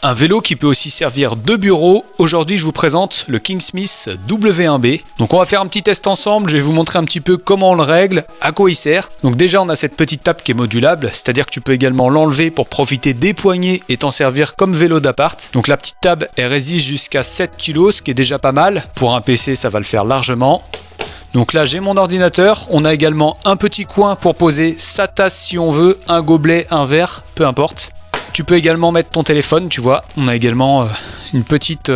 Un vélo qui peut aussi servir de bureau. Aujourd'hui, je vous présente le Kingsmith W1B. Donc on va faire un petit test ensemble, je vais vous montrer un petit peu comment on le règle, à quoi il sert. Donc déjà, on a cette petite table qui est modulable, c'est-à-dire que tu peux également l'enlever pour profiter des poignées et t'en servir comme vélo d'appart. Donc la petite table, elle résiste jusqu'à 7 kg, ce qui est déjà pas mal. Pour un PC, ça va le faire largement. Donc là, j'ai mon ordinateur. On a également un petit coin pour poser sa tasse si on veut, un gobelet, un verre, peu importe. Tu peux également mettre ton téléphone, tu vois. On a également une petite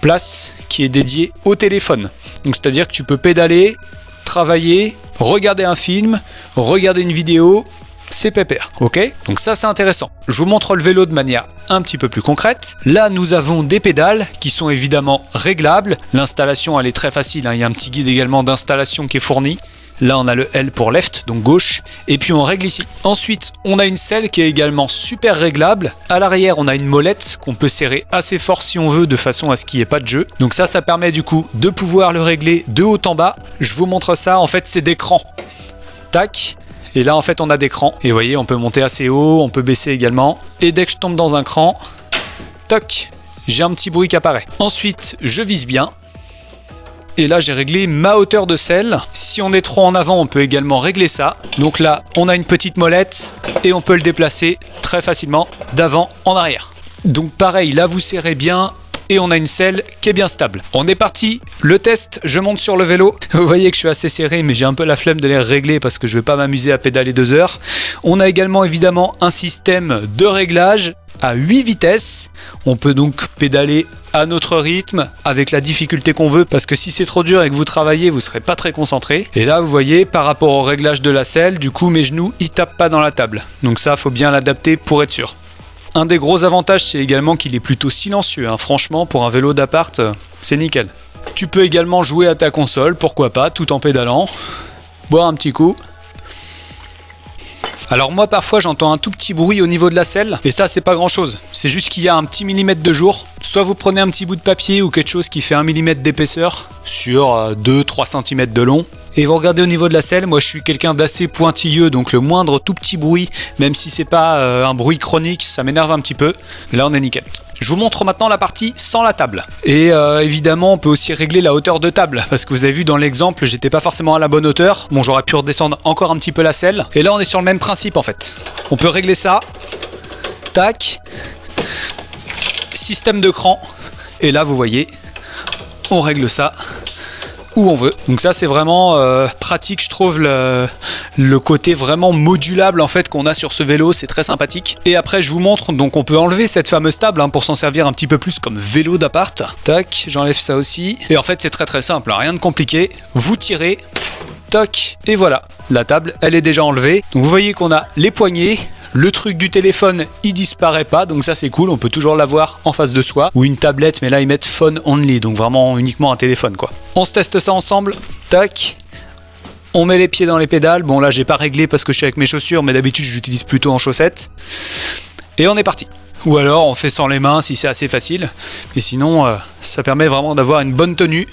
place qui est dédiée au téléphone. Donc c'est-à-dire que tu peux pédaler, travailler, regarder un film, regarder une vidéo, c'est pépère, ok? Donc ça c'est intéressant. Je vous montre le vélo de manière un petit peu plus concrète. Là nous avons des pédales qui sont évidemment réglables. L'installation elle est très facile, hein. Il y a un petit guide également d'installation qui est fourni. Là, on a le L pour left, donc gauche, et puis on règle ici. Ensuite, on a une selle qui est également super réglable. À l'arrière, on a une molette qu'on peut serrer assez fort si on veut, de façon à ce qu'il n'y ait pas de jeu. Donc ça permet du coup de pouvoir le régler de haut en bas. Je vous montre ça, en fait, c'est des crans. Tac. Et là, en fait, on a des crans. Et vous voyez, on peut monter assez haut, on peut baisser également. Et dès que je tombe dans un cran, toc, j'ai un petit bruit qui apparaît. Ensuite, je vise bien. Et là, j'ai réglé ma hauteur de selle. Si on est trop en avant, on peut également régler ça. Donc là, on a une petite molette et on peut le déplacer très facilement d'avant en arrière. Donc pareil, là, vous serrez bien et on a une selle qui est bien stable. On est parti. Le test, je monte sur le vélo. Vous voyez que je suis assez serré, mais j'ai un peu la flemme de les régler parce que je ne vais pas m'amuser à pédaler 2 heures. On a également évidemment un système de réglage à 8 vitesses. On peut donc pédaler à notre rythme, avec la difficulté qu'on veut, parce que si c'est trop dur et que vous travaillez, vous serez pas très concentré. Et là, vous voyez, par rapport au réglage de la selle, du coup, mes genoux, ils tapent pas dans la table. Donc ça, faut bien l'adapter pour être sûr. Un des gros avantages, c'est également qu'il est plutôt silencieux, hein. Franchement, pour un vélo d'appart, c'est nickel. Tu peux également jouer à ta console, pourquoi pas, tout en pédalant. Boire un petit coup. Alors moi parfois j'entends un tout petit bruit au niveau de la selle et ça c'est pas grand chose, c'est juste qu'il y a un petit millimètre de jour. Soit vous prenez un petit bout de papier ou quelque chose qui fait 1 mm d'épaisseur sur 2-3 cm de long et vous regardez au niveau de la selle. Moi je suis quelqu'un d'assez pointilleux, donc le moindre tout petit bruit, même si c'est pas un bruit chronique, ça m'énerve un petit peu. Là on est nickel. Je vous montre maintenant la partie sans la table. Et évidemment, on peut aussi régler la hauteur de table. Parce que vous avez vu dans l'exemple, j'étais pas forcément à la bonne hauteur. Bon, j'aurais pu redescendre encore un petit peu la selle. Et là, on est sur le même principe en fait. On peut régler ça. Tac. Système de cran. Et là, vous voyez, on règle ça où on veut. Donc ça c'est vraiment pratique, je trouve, le côté vraiment modulable en fait qu'on a sur ce vélo, c'est très sympathique. Et après je vous montre, donc on peut enlever cette fameuse table hein, pour s'en servir un petit peu plus comme vélo d'appart. Tac, j'enlève ça aussi. Et en fait c'est très simple, hein, rien de compliqué. Vous tirez, toc, et voilà. La table, elle est déjà enlevée. Donc vous voyez qu'on a les poignées. Le truc du téléphone, il disparaît pas, donc ça c'est cool, on peut toujours l'avoir en face de soi. Ou une tablette, mais là ils mettent phone only, donc vraiment uniquement un téléphone quoi. On se teste ça ensemble, tac. On met les pieds dans les pédales, bon là j'ai pas réglé parce que je suis avec mes chaussures, mais d'habitude je l'utilise plutôt en chaussettes. Et on est parti. Ou alors on fait sans les mains si c'est assez facile, mais sinon ça permet vraiment d'avoir une bonne tenue.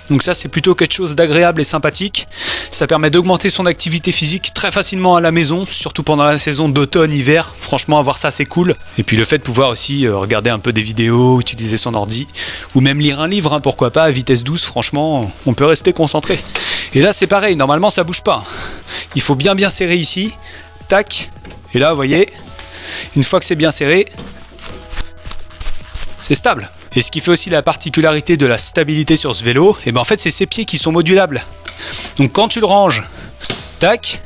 Donc ça c'est plutôt quelque chose d'agréable et sympathique. Ça permet d'augmenter son activité physique très facilement à la maison, surtout pendant la saison d'automne-hiver. Franchement, avoir ça c'est cool. Et puis le fait de pouvoir aussi regarder un peu des vidéos, utiliser son ordi, ou même lire un livre, hein, pourquoi pas, à vitesse douce, franchement, on peut rester concentré. Et là c'est pareil, normalement ça bouge pas. Il faut bien serrer ici, tac. Et là vous voyez, une fois que c'est bien serré, c'est stable. Et ce qui fait aussi la particularité de la stabilité sur ce vélo, et ben en fait c'est ces pieds qui sont modulables. Donc quand tu le ranges, tac,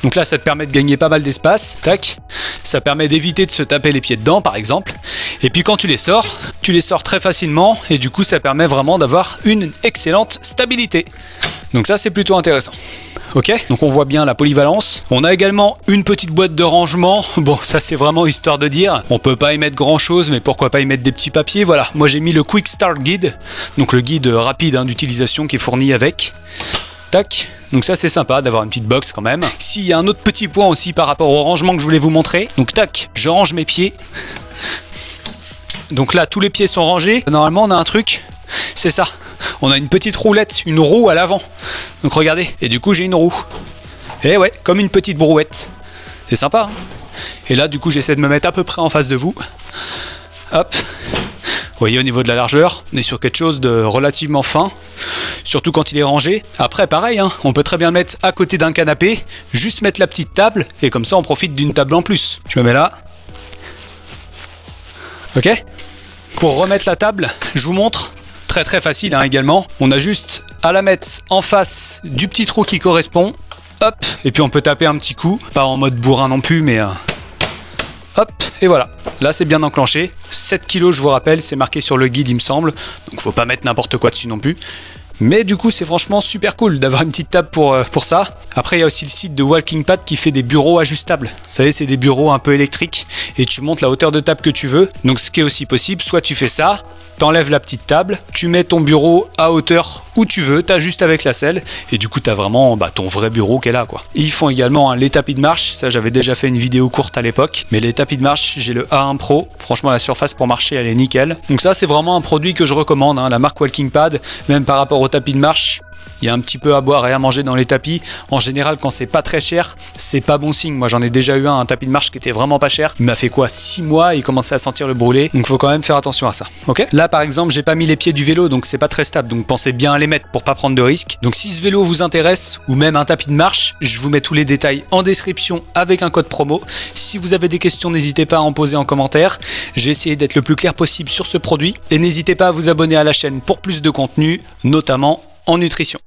donc là ça te permet de gagner pas mal d'espace, tac, ça permet d'éviter de se taper les pieds dedans par exemple. Et puis quand tu les sors très facilement et du coup ça permet vraiment d'avoir une excellente stabilité. Donc ça c'est plutôt intéressant. Ok, donc on voit bien la polyvalence. On a également une petite boîte de rangement. Bon, ça c'est vraiment histoire de dire. On peut pas y mettre grand chose, mais pourquoi pas y mettre des petits papiers. Voilà, moi j'ai mis le Quick Start Guide, donc le guide rapide hein, d'utilisation qui est fourni avec. Tac, donc ça c'est sympa d'avoir une petite box quand même. S'il y a un autre petit point aussi par rapport au rangement que je voulais vous montrer. Donc tac, je range mes pieds. Donc là tous les pieds sont rangés. Normalement on a un truc, c'est ça. On a une petite roulette, une roue à l'avant. Donc regardez, et du coup j'ai une roue. Et ouais, comme une petite brouette. C'est sympa, hein. Et là du coup j'essaie de me mettre à peu près en face de vous. Hop. Vous voyez, au niveau de la largeur, on est sur quelque chose de relativement fin, surtout quand il est rangé. Après, pareil, hein, on peut très bien le mettre à côté d'un canapé, juste mettre la petite table, et comme ça, on profite d'une table en plus. Je me mets là. Ok. Pour remettre la table, je vous montre. Très très facile hein, également. On a juste à la mettre en face du petit trou qui correspond. Hop. Et puis on peut taper un petit coup. Pas en mode bourrin non plus, mais... hop, et voilà. Là, c'est bien enclenché. 7 kg, je vous rappelle, c'est marqué sur le guide, il me semble. Donc, faut pas mettre n'importe quoi dessus non plus. Mais du coup, c'est franchement super cool d'avoir une petite table pour ça. Après, il y a aussi le site de WalkingPad qui fait des bureaux ajustables. Vous savez, c'est des bureaux un peu électriques et tu montes la hauteur de table que tu veux. Donc, ce qui est aussi possible, soit tu fais ça, t'enlèves la petite table, tu mets ton bureau à hauteur où tu veux, t'ajustes avec la selle et du coup, t'as vraiment ton vrai bureau qui est là, quoi. Et ils font également les tapis de marche. Ça, j'avais déjà fait une vidéo courte à l'époque. Mais les tapis de marche, j'ai le A1 Pro. Franchement, la surface pour marcher, elle est nickel. Donc ça, c'est vraiment un produit que je recommande, hein, la marque WalkingPad, même par rapport au tapis de marche. Il y a un petit peu à boire et à manger dans les tapis. En général, quand c'est pas très cher, c'est pas bon signe. Moi, j'en ai déjà eu un tapis de marche qui était vraiment pas cher. Il m'a fait quoi, 6 mois et il commençait à sentir le brûlé. Donc, faut quand même faire attention à ça. Ok. Là, par exemple, j'ai pas mis les pieds du vélo, donc c'est pas très stable. Donc, pensez bien à les mettre pour pas prendre de risques. Donc, si ce vélo vous intéresse ou même un tapis de marche, je vous mets tous les détails en description avec un code promo. Si vous avez des questions, n'hésitez pas à en poser en commentaire. J'ai essayé d'être le plus clair possible sur ce produit et n'hésitez pas à vous abonner à la chaîne pour plus de contenu, notamment en nutrition.